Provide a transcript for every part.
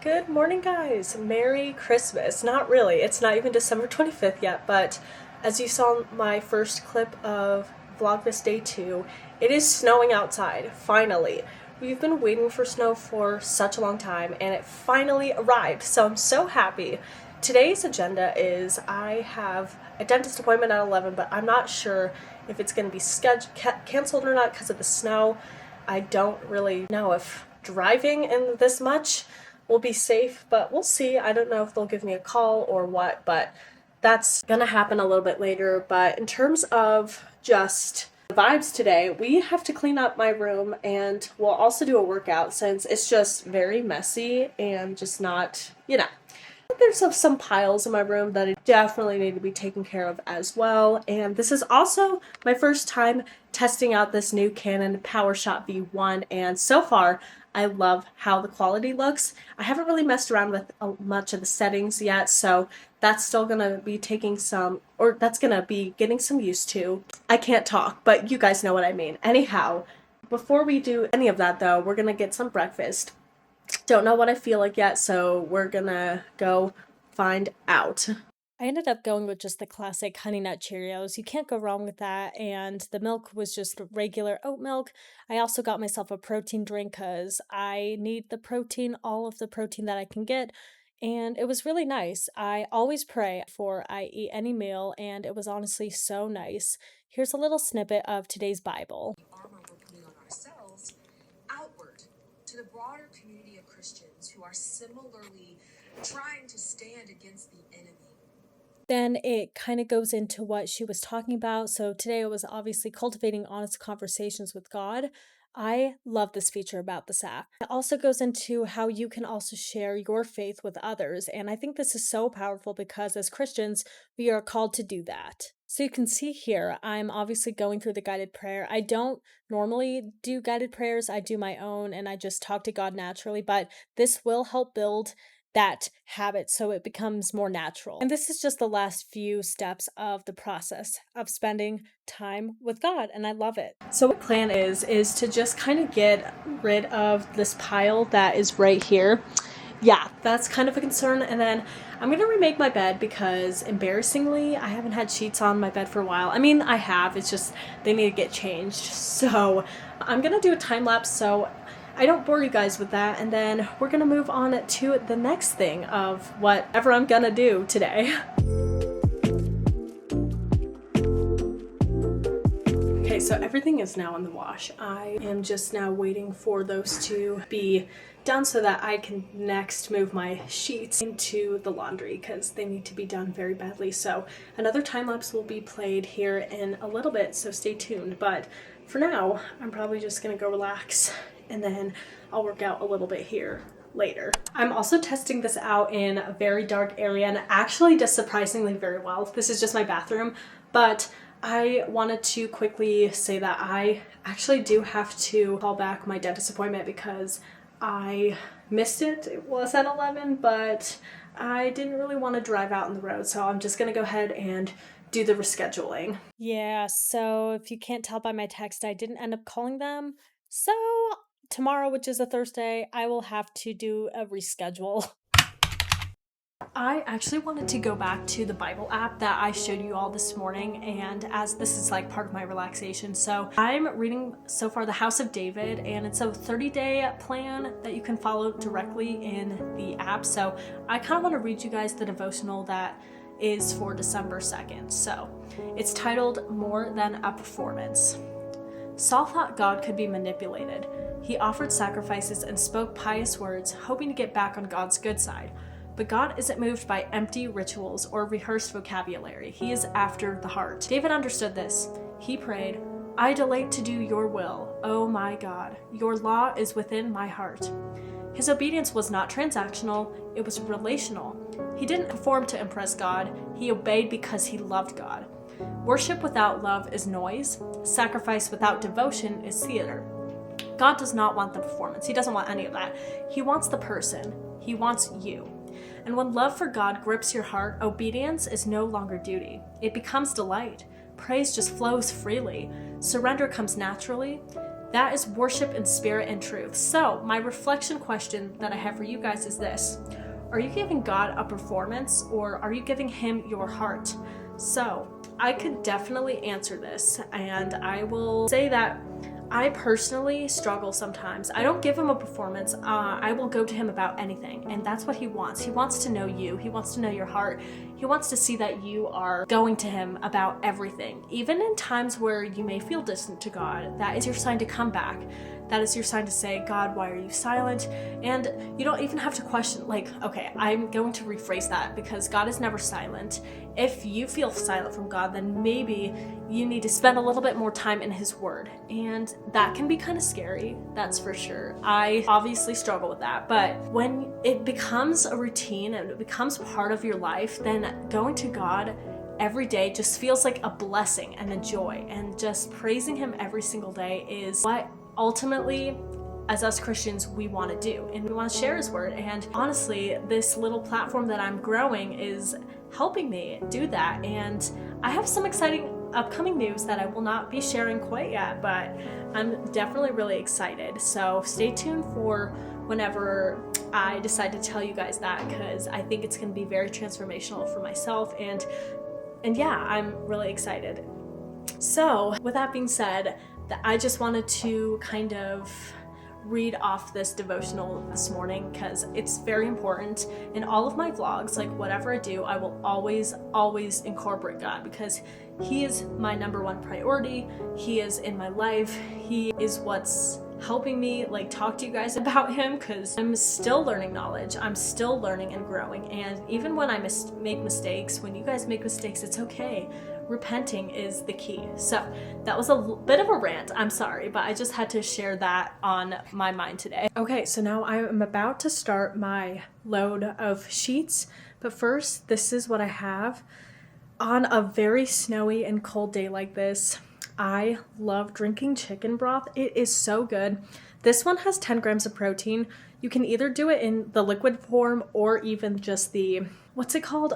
Good morning, guys. Merry Christmas. Not really. It's not even December 25th yet, but as you saw in my first clip of Vlogmas Day 2, it is snowing outside, finally. We've been waiting for snow for such a long time, and it finally arrived, so I'm so happy. Today's agenda is I have a dentist appointment at 11, but I'm not sure if it's going to be canceled or not because of the snow. I don't really know if driving in this much will be safe, but we'll see. I don't know if they'll give me a call or what, but that's gonna happen a little bit later. But in terms of just the vibes today, we have to clean up my room and we'll also do a workout since it's just very messy and just not. There's some piles in my room that I definitely need to be taken care of as well. And this is also my first time testing out this new Canon PowerShot V1, and so far I love how the quality looks. I haven't really messed around with much of the settings yet, so that's still gonna be getting some used to. I can't talk, but you guys know what I mean. Anyhow, before we do any of that though, we're gonna get some breakfast. Don't know what I feel like yet, so we're gonna go find out. I ended up going with just the classic Honey Nut Cheerios. You can't go wrong with that, and the milk was just regular oat milk. I also got myself a protein drink because I need the protein, all of the protein that I can get, and it was really nice. I always pray before I eat any meal, and it was honestly so nice. Here's a little snippet of today's Bible. Armor we're putting on ourselves outward to the broader community of Christians who are similarly trying to stand against the enemy. Then it kind of goes into what she was talking about. So today it was obviously cultivating honest conversations with God. I love this feature about this app. It also goes into how you can also share your faith with others. And I think this is so powerful because as Christians, we are called to do that. So you can see here, I'm obviously going through the guided prayer. I don't normally do guided prayers. I do my own and I just talk to God naturally, but this will help build that habit so it becomes more natural. And this is just the last few steps of the process of spending time with God, and I love it. So what plan is to just kind of get rid of this pile that is right here. Yeah, that's kind of a concern. And then I'm gonna remake my bed because embarrassingly I haven't had sheets on my bed for a while. I mean, I have, it's just they need to get changed. So I'm gonna do a time lapse so I don't bore you guys with that, and then we're gonna move on to the next thing of whatever I'm gonna do today. Okay, so everything is now in the wash. I am just now waiting for those to be done so that I can next move my sheets into the laundry because they need to be done very badly. So another time lapse will be played here in a little bit, so stay tuned. But for now, I'm probably just gonna go relax and then I'll work out a little bit here later. I'm also testing this out in a very dark area and it actually does surprisingly very well. This is just my bathroom, but I wanted to quickly say that I actually do have to call back my dentist appointment because I missed it. It was at 11, but I didn't really want to drive out on the road, so I'm just gonna go ahead and do the rescheduling. Yeah, so if you can't tell by my text, I didn't end up calling them. So tomorrow, which is a Thursday, I will have to do a reschedule. I actually wanted to go back to the Bible app that I showed you all this morning, and as this is like part of my relaxation, so I'm reading so far The House of David, and it's a 30-day plan that you can follow directly in the app. So I kind of want to read you guys the devotional that is for December 2nd. So it's titled More Than a Performance. Saul thought God could be manipulated. He offered sacrifices and spoke pious words, hoping to get back on God's good side. But God isn't moved by empty rituals or rehearsed vocabulary. He is after the heart. David understood this. He prayed, I delight to do your will, O my God. Your law is within my heart. His obedience was not transactional, it was relational. He didn't perform to impress God, he obeyed because he loved God. Worship without love is noise. Sacrifice without devotion is theater. God does not want the performance. He doesn't want any of that. He wants the person. He wants you. And when love for God grips your heart, obedience is no longer duty. It becomes delight. Praise just flows freely. Surrender comes naturally. That is worship in spirit and truth. So my reflection question that I have for you guys is this: are you giving God a performance, or are you giving him your heart? So I could definitely answer this, and I will say that I personally struggle sometimes. I don't give him a performance. I will go to him about anything, and that's what he wants. He wants to know you. He wants to know your heart. He wants to see that you are going to him about everything. Even in times where you may feel distant to God, that is your sign to come back. That is your sign to say, God, why are you silent? And you don't even have to question, like, okay, I'm going to rephrase that, because God is never silent. If you feel silent from God, then maybe you need to spend a little bit more time in his word. And that can be kind of scary, that's for sure. I obviously struggle with that. But when it becomes a routine and it becomes part of your life, then going to God every day just feels like a blessing and a joy. And just praising him every single day is what ultimately, as us Christians, we want to do, and we want to share his word. And honestly, this little platform that I'm growing is helping me do that. And I have some exciting upcoming news that I will not be sharing quite yet, but I'm definitely really excited. So stay tuned for whenever I decide to tell you guys that, because I think it's going to be very transformational for myself. And yeah, I'm really excited. So with that being said, I just wanted to kind of read off this devotional this morning, because it's very important. In all of my vlogs, like whatever I do, I will always incorporate God, because he is my number one priority. He is in my life. He is what's helping me like talk to you guys about him, because I'm still learning knowledge. I'm still learning and growing. And even when I make mistakes, when you guys make mistakes, it's okay. Repenting is the key. So that was a bit of a rant. I'm sorry, but I just had to share that on my mind today. Okay, so now I am about to start my load of sheets. But first, this is what I have. On a very snowy and cold day like this, I love drinking chicken broth. It is so good. This one has 10 grams of protein. You can either do it in the liquid form or even just the, what's it called?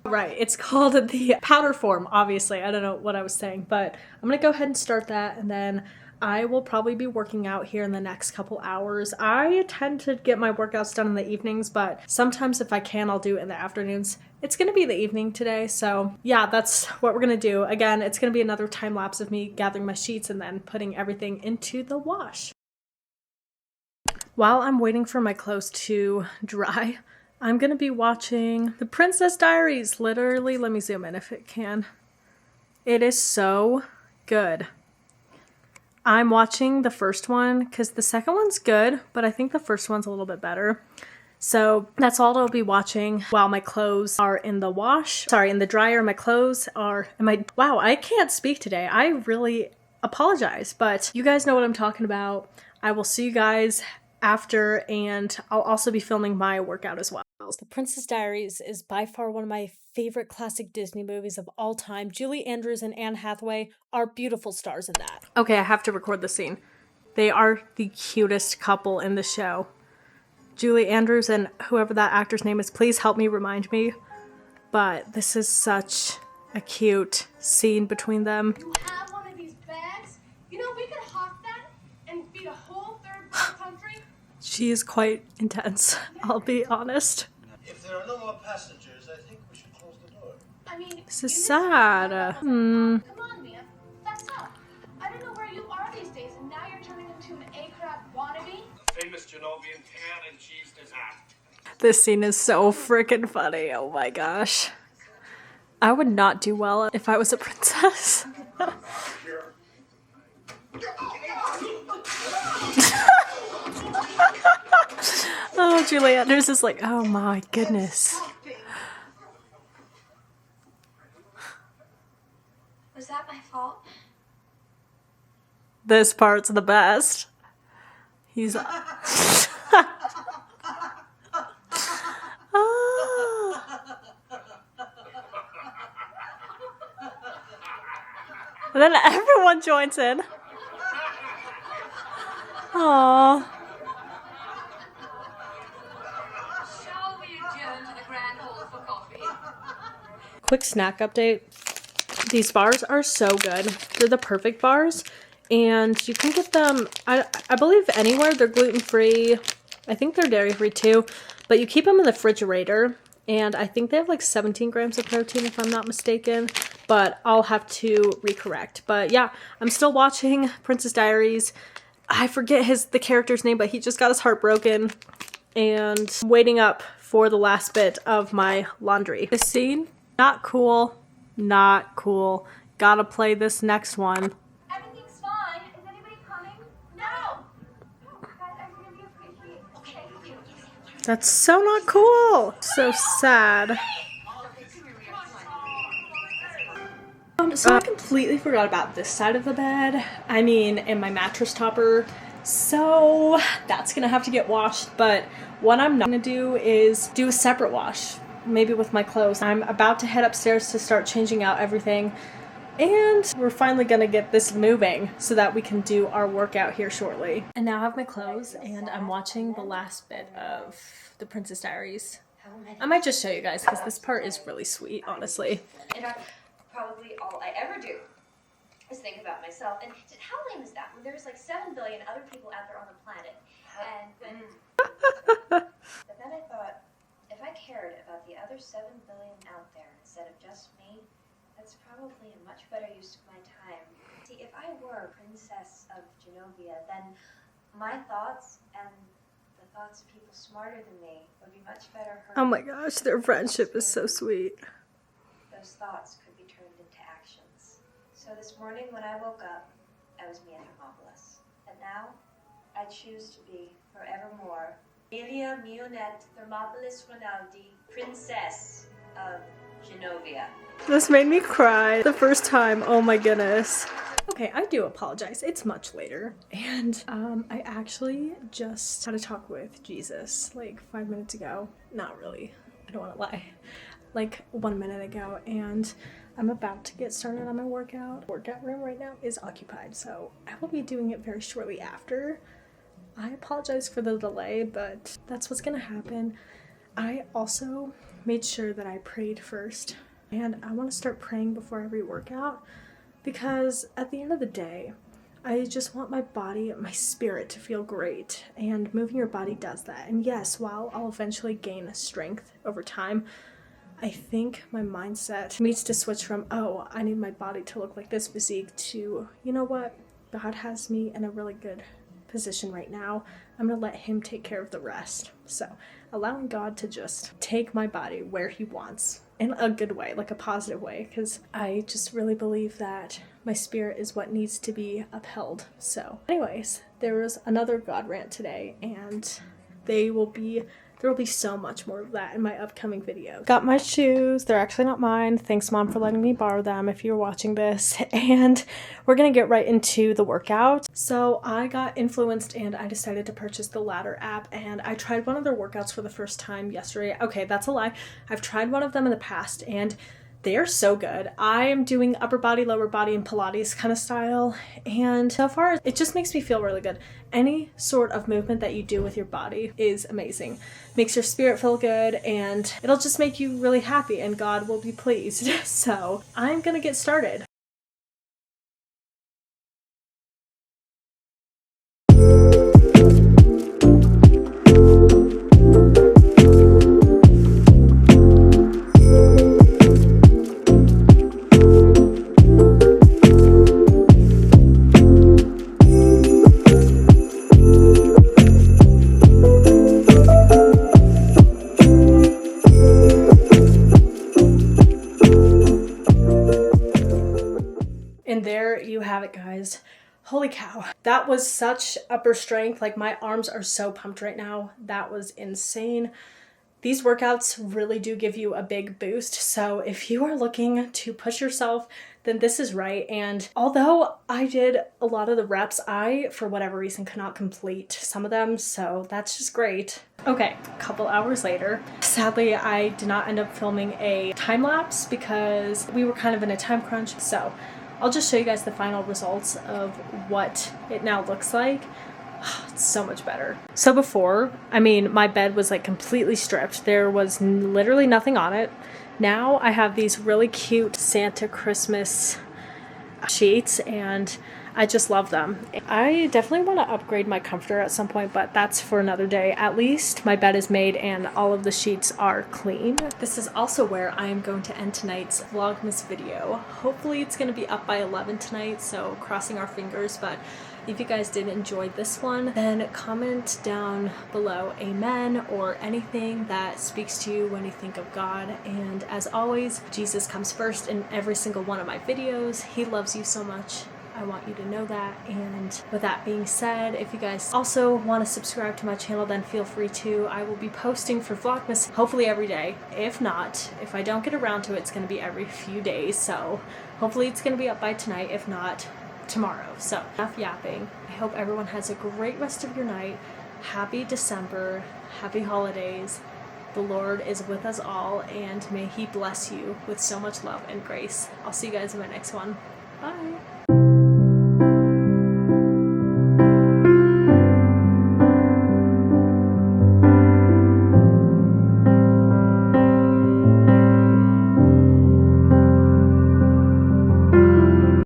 Right, it's called the powder form, obviously. I don't know what I was saying, but I'm gonna go ahead and start that, and then I will probably be working out here in the next couple hours. I tend to get my workouts done in the evenings, but sometimes if I can, I'll do it in the afternoons. It's gonna be the evening today, so yeah, that's what we're gonna do. Again, it's gonna be another time lapse of me gathering my sheets and then putting everything into the wash. While I'm waiting for my clothes to dry, I'm gonna be watching The Princess Diaries. Literally, let me zoom in if it can. It is so good. I'm watching the first one because the second one's good, but I think the first one's a little bit better. So that's all I'll be watching while my clothes are in the wash. Sorry, in the dryer. My clothes are wow, I can't speak today. I really apologize, but you guys know what I'm talking about. I will see you guys after, and I'll also be filming my workout as well. The Princess Diaries is by far one of my favorite classic Disney movies of all time. Julie Andrews and Anne Hathaway are beautiful stars in that. Okay, I have to record the scene. They are the cutest couple in the show. Julie Andrews and whoever that actor's name is, please help me remind me. But this is such a cute scene between them. You have one of these bags? You know, we could hawk that and feed a whole third world country. She is quite intense, I'll be honest. If there are no more passengers, I think we should close the door. I mean, This is sad. Come on, Mia. That's up. I don't know where you are these days, and now you're turning into an A-crab wannabe. Famous Genovian tan and cheese dessert. This scene is so freaking funny. Oh my gosh. I would not do well if I was a princess. Oh, Julie Andrews is like, oh my goodness. Was that my fault? This part's the best. He's... And then everyone joins in. Aww. Shall we adjourn to the grand hall for coffee? Quick snack update. These bars are so good. They're the perfect bars. and you can get them, I believe anywhere. They're gluten-free. I think they're dairy-free too, but you keep them in the refrigerator, and I think they have like 17 grams of protein if I'm not mistaken, but I'll have to recorrect. But yeah, I'm still watching Princess Diaries. I forget the character's name, but he just got his heart broken, and I'm waiting up for the last bit of my laundry. This scene, not cool, not cool. Gotta play this next one. Everything's fine. Is anybody coming? No! Guys, I really appreciate it. Okay, thank you. That's so not cool. So sad. So I completely forgot about this side of the bed. I mean, and my mattress topper. So that's gonna have to get washed. But what I'm not gonna do is do a separate wash, maybe with my clothes. I'm about to head upstairs to start changing out everything. And we're finally gonna get this moving so that we can do our workout here shortly. And now I have my clothes and I'm watching the last bit of the Princess Diaries. I might just show you guys because this part is really sweet, honestly. In fact, probably all I ever do is think about myself. And how lame is that when there's like 7 billion other people out there on the planet? And but then I thought, if I cared about the other 7 billion out there instead of just me, that's probably a much better use of my time. See, if I were Princess of Genovia, then my thoughts and the thoughts of people smarter than me would be much better heard. Oh my gosh, their friendship is so sweet. Those thoughts could be turned into actions. So this morning when I woke up, I was Mia Thermopolis. And now, I choose to be forevermore Amelia Mionette Thermopolis Rinaldi, Princess of Genovia. This made me cry the first time. Oh my goodness. Okay, I do apologize. It's much later. And I actually just had a talk with Jesus like 5 minutes ago. Not really. I don't want to lie. Like 1 minute ago. And I'm about to get started on my workout. The workout room right now is occupied, so I will be doing it very shortly after. I apologize for the delay, but that's what's gonna happen. I also made sure that I prayed first, and I want to start praying before every workout because at the end of the day, I just want my body, my spirit to feel great, and moving your body does that. And yes, while I'll eventually gain strength over time, I think my mindset needs to switch from, oh, I need my body to look like this physique, to, you know what, God has me in a really good position right now. I'm gonna let him take care of the rest. So allowing God to just take my body where he wants in a good way, like a positive way, because I just really believe that my spirit is what needs to be upheld. So anyways, there was another God rant today, and there will be so much more of that in my upcoming video. Got my shoes. They're actually not mine. Thanks, Mom, for letting me borrow them if you're watching this. And we're gonna get right into the workout. So I got influenced and I decided to purchase the Ladder app, and I tried one of their workouts for the first time yesterday. Okay, that's a lie. I've tried one of them in the past and they are so good. I am doing upper body, lower body, and Pilates kind of style, and so far it just makes me feel really good. Any sort of movement that you do with your body is amazing. Makes your spirit feel good, and it'll just make you really happy, and God will be pleased. So I'm gonna get started. And there you have it, guys. Holy cow. That was such upper strength. Like, my arms are so pumped right now. That was insane. These workouts really do give you a big boost. So if you are looking to push yourself, then this is right. And although I did a lot of the reps, I, for whatever reason, could not complete some of them. So that's just great. Okay, a couple hours later. Sadly, I did not end up filming a time lapse because we were kind of in a time crunch. So I'll just show you guys the final results of what it now looks like. It's so much better. So before, I mean, my bed was like completely stripped. There was literally nothing on it. Now I have these really cute Santa Christmas sheets, and I just love them. I definitely want to upgrade my comforter at some point, but that's for another day. At least my bed is made and all of the sheets are clean. This is also where I am going to end tonight's Vlogmas video. Hopefully it's going to be up by 11 tonight, so crossing our fingers, but if you guys did enjoy this one, then comment down below amen or anything that speaks to you when you think of God. And as always, Jesus comes first in every single one of my videos. He loves you so much. I want you to know that. And with that being said, if you guys also want to subscribe to my channel, then feel free to. I will be posting for Vlogmas hopefully every day. If not, if I don't get around to it, it's going to be every few days. So hopefully it's going to be up by tonight. If not, tomorrow. So enough yapping. I hope everyone has a great rest of your night. Happy December. Happy holidays. The Lord is with us all, and may He bless you with so much love and grace. I'll see you guys in my next one. Bye.